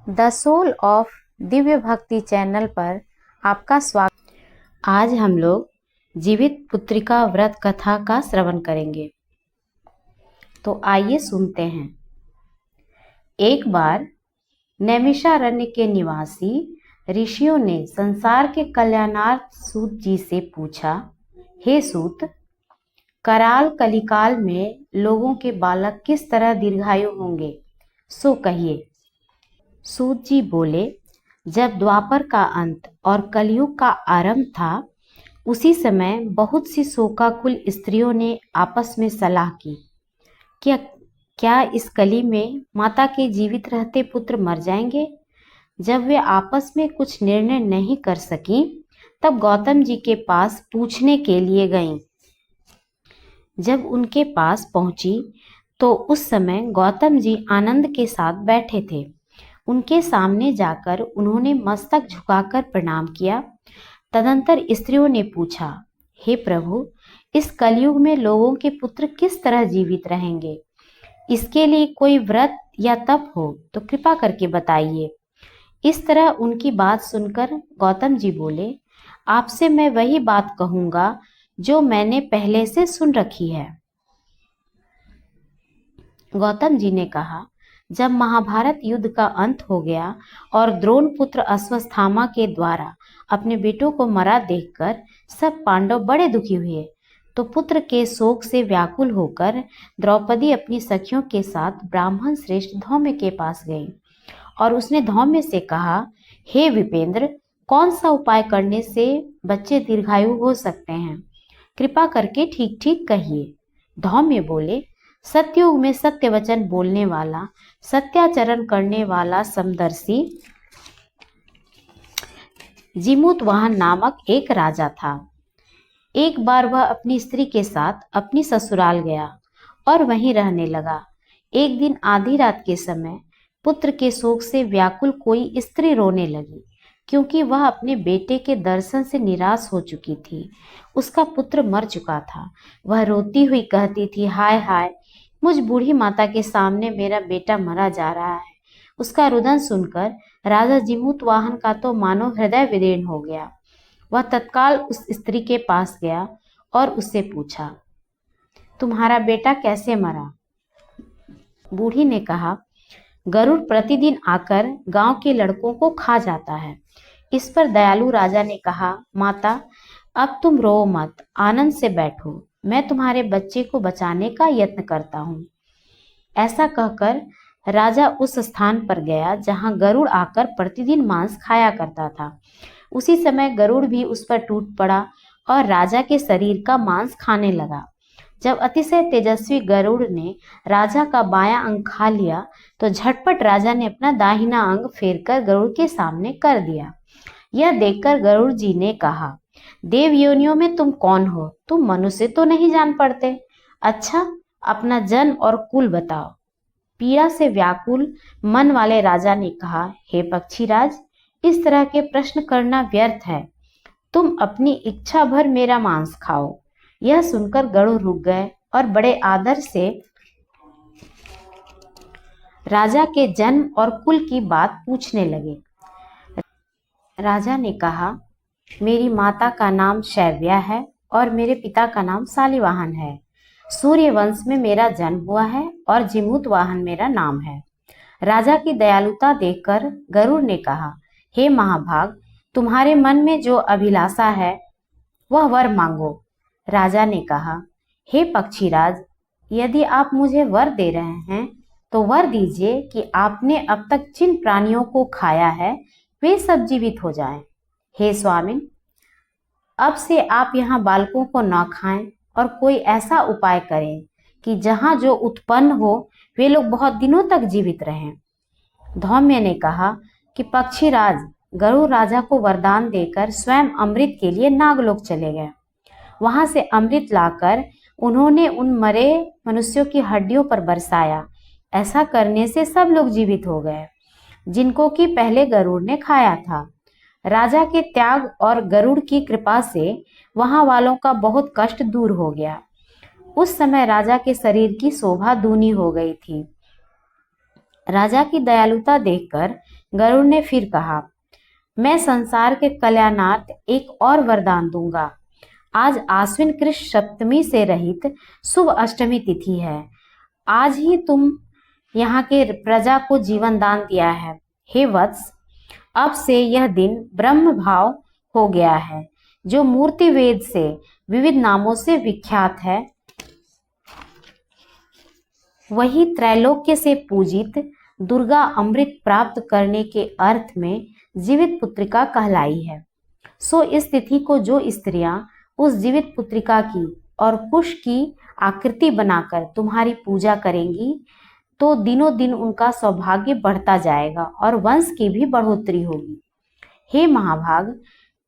The soul of Divya भक्ति channel पर आपका स्वागत। आज हम लोग जीवित पुत्रिका व्रत कथा का श्रवण करेंगे। तो आइए सुनते हैं। एक बार नैमिषारण्य के निवासी ऋषियों ने संसार के कल्याणार्थ सूत जी से पूछा, हे सूत, कराल कलिकाल में लोगों के बालक किस तरह दीर्घायु होंगे, सो कहिए। सूत जी बोले, जब द्वापर का अंत और कलयुग का आरंभ था, उसी समय बहुत सी शोकाकुल स्त्रियों ने आपस में सलाह की, क्या इस कली में माता के जीवित रहते पुत्र मर जाएंगे। जब वे आपस में कुछ निर्णय नहीं कर सकी, तब गौतम जी के पास पूछने के लिए गईं। जब उनके पास पहुंची तो उस समय गौतम जी आनंद के साथ बैठे थे। उनके सामने जाकर उन्होंने मस्तक झुकाकर प्रणाम किया। तदंतर स्त्रियों ने पूछा, हे प्रभु, इस कलयुग में लोगों के पुत्र किस तरह जीवित रहेंगे। इसके लिए कोई व्रत या तप हो तो कृपा करके बताइए। इस तरह उनकी बात सुनकर गौतम जी बोले, आपसे मैं वही बात कहूंगा जो मैंने पहले से सुन रखी है। गौतम जी ने कहा, जब महाभारत युद्ध का अंत हो गया और द्रोण पुत्र अश्वत्थामा के द्वारा अपने बेटों को मरा देखकर सब पांडव बड़े दुखी हुए, तो पुत्र के शोक से व्याकुल होकर द्रौपदी अपनी सखियों के साथ ब्राह्मण श्रेष्ठ धौम्य के पास गई और उसने धौम्य से कहा, हे विपेंद्र, कौन सा उपाय करने से बच्चे दीर्घायु हो सकते हैं, कृपा करके ठीक ठीक कहिए। धौम्य बोले, सतयुग में सत्य वचन बोलने वाला, सत्याचरण करने वाला समदर्शी जिमूतवाहन नामक एक राजा था। एक बार वह अपनी स्त्री के साथ अपनी ससुराल गया और वहीं रहने लगा। एक दिन आधी रात के समय पुत्र के शोक से व्याकुल कोई स्त्री रोने लगी, क्योंकि वह अपने बेटे के दर्शन से निराश हो चुकी थी। उसका पुत्र मर चुका था। वह रोती हुई कहती थी, हाय हाय, मुझ बूढ़ी माता के सामने मेरा बेटा मरा जा रहा है। उसका रुदन सुनकर राजा जिमूतवाहन का तो मानो हृदय विदीर्ण हो गया। वह तत्काल उस स्त्री के पास गया और उससे पूछा, तुम्हारा बेटा कैसे मरा। बूढ़ी ने कहा, गरुड़ प्रतिदिन आकर गांव के लड़कों को खा जाता है। इस पर दयालु राजा ने कहा, माता, अब तुम रो मत, आनंद से बैठो, मैं तुम्हारे बच्चे को बचाने का यत्न करता हूँ। ऐसा कहकर राजा उस स्थान पर गया जहाँ गरुड़ आकर प्रतिदिन मांस खाया करता था। उसी समय गरुड़ भी उस पर टूट पड़ा और राजा के शरीर का मांस खाने लगा। जब अतिशय तेजस्वी गरुड़ ने राजा का बायां अंग खा लिया, तो झटपट राजा ने अपना दाहिना अंग फेरकर गरुड़ के सामने कर दिया। यह देखकर गरुड़ जी ने कहा, देव योनियों में तुम कौन हो, तुम मनुष्य तो नहीं जान पड़ते। अच्छा, अपना जन्म और कुल बताओ। पीड़ा से व्याकुल मन वाले राजा ने कहा, हे पक्षीराज, इस तरह के प्रश्न करना व्यर्थ है। तुम अपनी इच्छा भर मेरा मांस खाओ। यह सुनकर गरुड़ रुक गए और बड़े आदर से राजा के जन्म और कुल की बात पूछने लगे। राजा ने कहा, मेरी माता का नाम शैव्या है और मेरे पिता का नाम शालिवाहन है। सूर्य वंश में मेरा जन्म हुआ है और जिमूतवाहन मेरा नाम है। राजा की दयालुता देखकर गरुड़ ने कहा, हे महाभाग, तुम्हारे मन में जो अभिलाषा है वह वर मांगो। राजा ने कहा, हे पक्षीराज, यदि आप मुझे वर दे रहे हैं तो वर दीजिए कि आपने अब तक जिन प्राणियों को खाया है वे सब जीवित हो जाएं। हे स्वामिन, अब से आप यहाँ बालकों को न खाएं और कोई ऐसा उपाय करें कि जहाँ जो उत्पन्न हो वे लोग बहुत दिनों तक जीवित रहें। धौम्य ने कहा कि पक्षीराज गरुड़ राजा को वरदान देकर स्वयं अमृत के लिए नागलोक चले गए। वहां से अमृत लाकर उन्होंने उन मरे मनुष्यों की हड्डियों पर बरसाया। ऐसा करने से सब लोग जीवित हो गए जिनको कि पहले गरुड़ ने खाया था। राजा के त्याग और गरुड़ की कृपा से वहां वालों का बहुत कष्ट दूर हो गया। उस समय राजा के शरीर की शोभा दूनी हो गई थी। राजा की दयालुता देखकर गरुड़ ने फिर कहा, मैं संसार के कल्याणार्थ एक और वरदान दूंगा। आज आश्विन कृष्ण सप्तमी से रहित शुभ अष्टमी तिथि है। आज ही तुम यहाँ के प्रजा को जीवन दान दिया है। हे वत्स, अब से यह दिन ब्रह्म भाव हो गया है, जो मूर्ति वेद से विविध नामों से विख्यात है। वही त्रैलोक्य से पूजित दुर्गा अमृत प्राप्त करने के अर्थ में जीवित पुत्रिका कहलाई है। सो इस तिथि को जो स्त्रियां उस जीवित पुत्रिका की और कुश की आकृति बनाकर तुम्हारी पूजा करेंगी, तो दिनों दिन उनका सौभाग्य बढ़ता जाएगा और वंश की भी बढ़ोतरी होगी। हे महाभाग,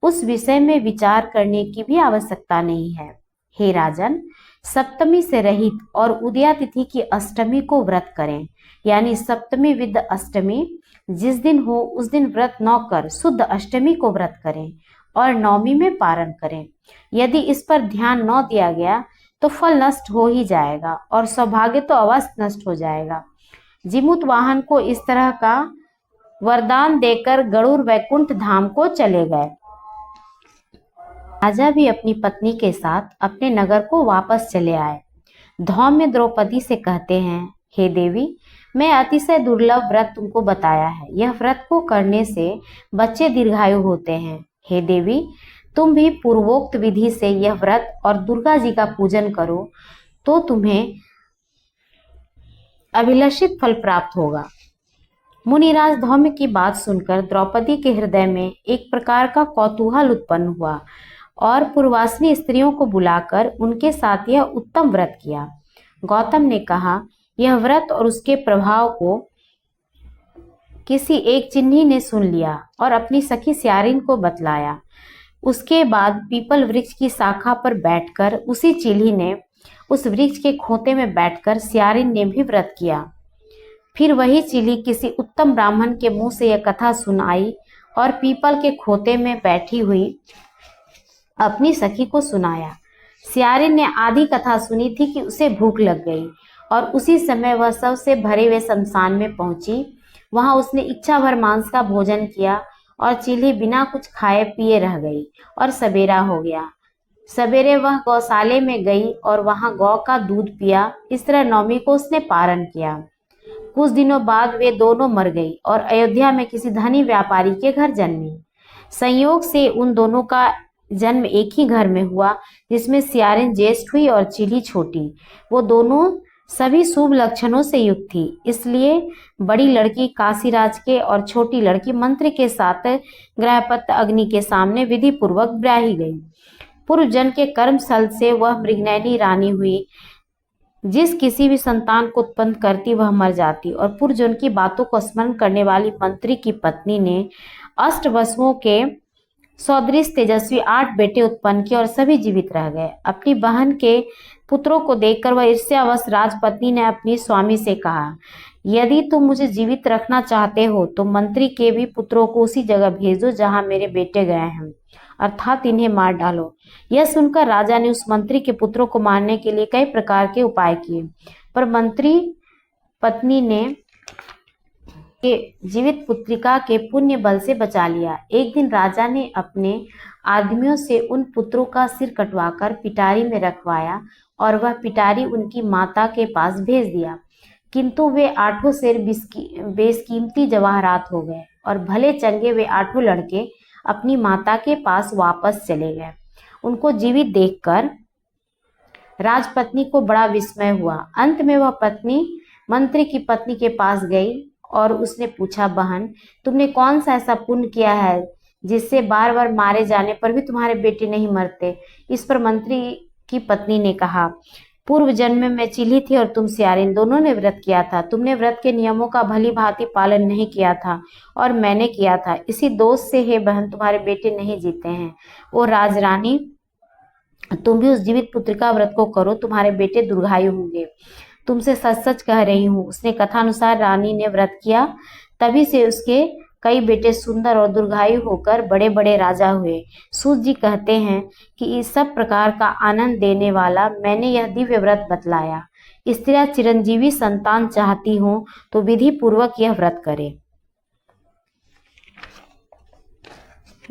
उस विषय में विचार करने की भी आवश्यकता नहीं है। हे राजन, सप्तमी से रहित और उदया तिथि की अष्टमी को व्रत करें, यानी सप्तमी विद अष्टमी जिस दिन हो उस दिन व्रत न कर शुद्ध अष्टमी को व्रत करें और नवमी में पारण करें। यदि इस पर ध्यान न दिया गया तो फल नष्ट हो ही जाएगा और सौभाग्य तो अवश्य नष्ट हो जाएगा। जीमूत वाहन को इस तरह का वरदान देकर गरुड़ वैकुंठ धाम को चले गए। राजा भी अपनी पत्नी के साथ अपने नगर को वापस चले आए। धौम्य द्रौपदी से कहते हैं, हे देवी, मैं अतिशय दुर्लभ व्रत तुमको बताया है। यह व्रत को करने से बच्चे दीर्घायु होते हैं। हे देवी, तुम भी पूर्वोक्त विधि से यह व्रत और दुर्गा जी का पूजन करो तो तुम्हें अभिलषित फल प्राप्त होगा। मुनिराज धौम्य की बात सुनकर द्रौपदी के हृदय में एक प्रकार का कौतूहल उत्पन्न हुआ और पूर्वासिनी स्त्रियों को बुलाकर उनके साथ यह उत्तम व्रत किया। गौतम ने कहा, यह व्रत और उसके प्रभाव को किसी एक चिन्ही ने सुन लिया और अपनी सखी स्यारिन को बतलाया। उसके बाद पीपल वृक्ष की शाखा पर बैठकर उसी चिल्ही ने उस वृक्ष के खोते में बैठकर स्यारिन ने भी व्रत किया। फिर वही चिल्ही किसी उत्तम ब्राह्मण के मुंह से यह कथा सुनाई और पीपल के खोते में बैठी हुई अपनी सखी को सुनाया। स्यारिन ने आधी कथा सुनी थी कि उसे भूख लग गई और उसी समय वह सबसे भरे हुए शमशान में पहुंची। वहां उसने इच्छा भर मांस का भोजन किया और चिल्ही बिना कुछ खाए पिए रह गई और सवेरा हो गया। सवेरे वह गौशाले में गई और वहां गौ का दूध पिया। इस तरह नवमी को उसने पारण किया। कुछ दिनों बाद वे दोनों मर गई और अयोध्या में किसी धनी व्यापारी के घर जन्मी। संयोग से उन दोनों का जन्म एक ही घर में हुआ, जिसमें स्यारिन ज्येष्ठ हुई और चिल्ही छोटी। वो दोनों सभी शुभ लक्षणों से युक्त थी, इसलिए बड़ी लड़की काशीराज के और छोटी लड़की मंत्री के साथ गृहपत्य अग्नि के सामने विधि पूर्वक ब्याही गई। पूर्व जन्म के कर्म फल से वह मृगनयनी रानी हुई। जिस किसी भी संतान को उत्पन्न करती वह मर जाती और पूर्व जन्म की बातों को स्मरण करने वाली मंत्री की पत्नी ने अष्ट वसुओं के सदृश तेजस्वी 8 बेटे उत्पन्न किए और सभी जीवित रह गए। अपनी बहन के पुत्रों को देखकर वह ईर्ष्यावश राजपत्नी ने अपनी स्वामी से कहा, यदि तुम मुझे जीवित रखना चाहते हो तो मंत्री के भी पुत्रों को उसी जगह भेजो जहां मेरे बेटे गए हैं, अर्थात इन्हें मार डालो। यह सुनकर राजा ने उस मंत्री के पुत्रों को मारने के लिए कई प्रकार के उपाय किए, पर मंत्री पत्नी ने के जीवित पुत्रिका के पुण्य बल से बचा लिया। एक दिन राजा ने अपने आदमियों से उन पुत्रों का सिर कटवाकर पिटारी में रखवाया और वह पिटारी उनकी माता के पास भेज दिया, किंतु वे 8 शेर बेशकीमती जवाहरात हो गए और भले चंगे वे 8 लड़के अपनी माता के पास वापस चले गए। उनको जीवित देखकर राजपत्नी को बड़ा विस्मय हुआ। अंत में वह पत्नी मंत्री की पत्नी के पास गई और उसने पूछा, बहन, तुमने कौन सा ऐसा पुण्य किया है जिससे बार बार मारे जाने पर भी तुम्हारे बेटे नहीं मरते? इस पर मंत्री की पत्नी ने कहा, पूर्व जन्म में मैं चिल्ही थी और तुम स्यारिन, दोनों ने व्रत किया था। तुमने व्रत के नियमों का भली भांति पालन नहीं किया था और मैंने किया था। इसी दोष से हे बहन तुम्हारे बेटे नहीं जीते हैं। ओ राजरानी, तुम भी उस जीवित पुत्रिका व्रत को करो, तुम्हारे बेटे दीर्घायु होंगे। तुमसे सच सच कह रही हूँ। उसने कथानुसार रानी ने व्रत किया, तभी से उसके कई बेटे सुंदर और दीर्घायु होकर बड़े बड़े राजा हुए। सूत जी कहते हैं कि इस सब प्रकार का आनंद देने वाला मैंने यह दिव्य व्रत बतलाया। स्त्रियां चिरंजीवी संतान चाहती हों तो विधि पूर्वक यह व्रत करें।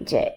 जय।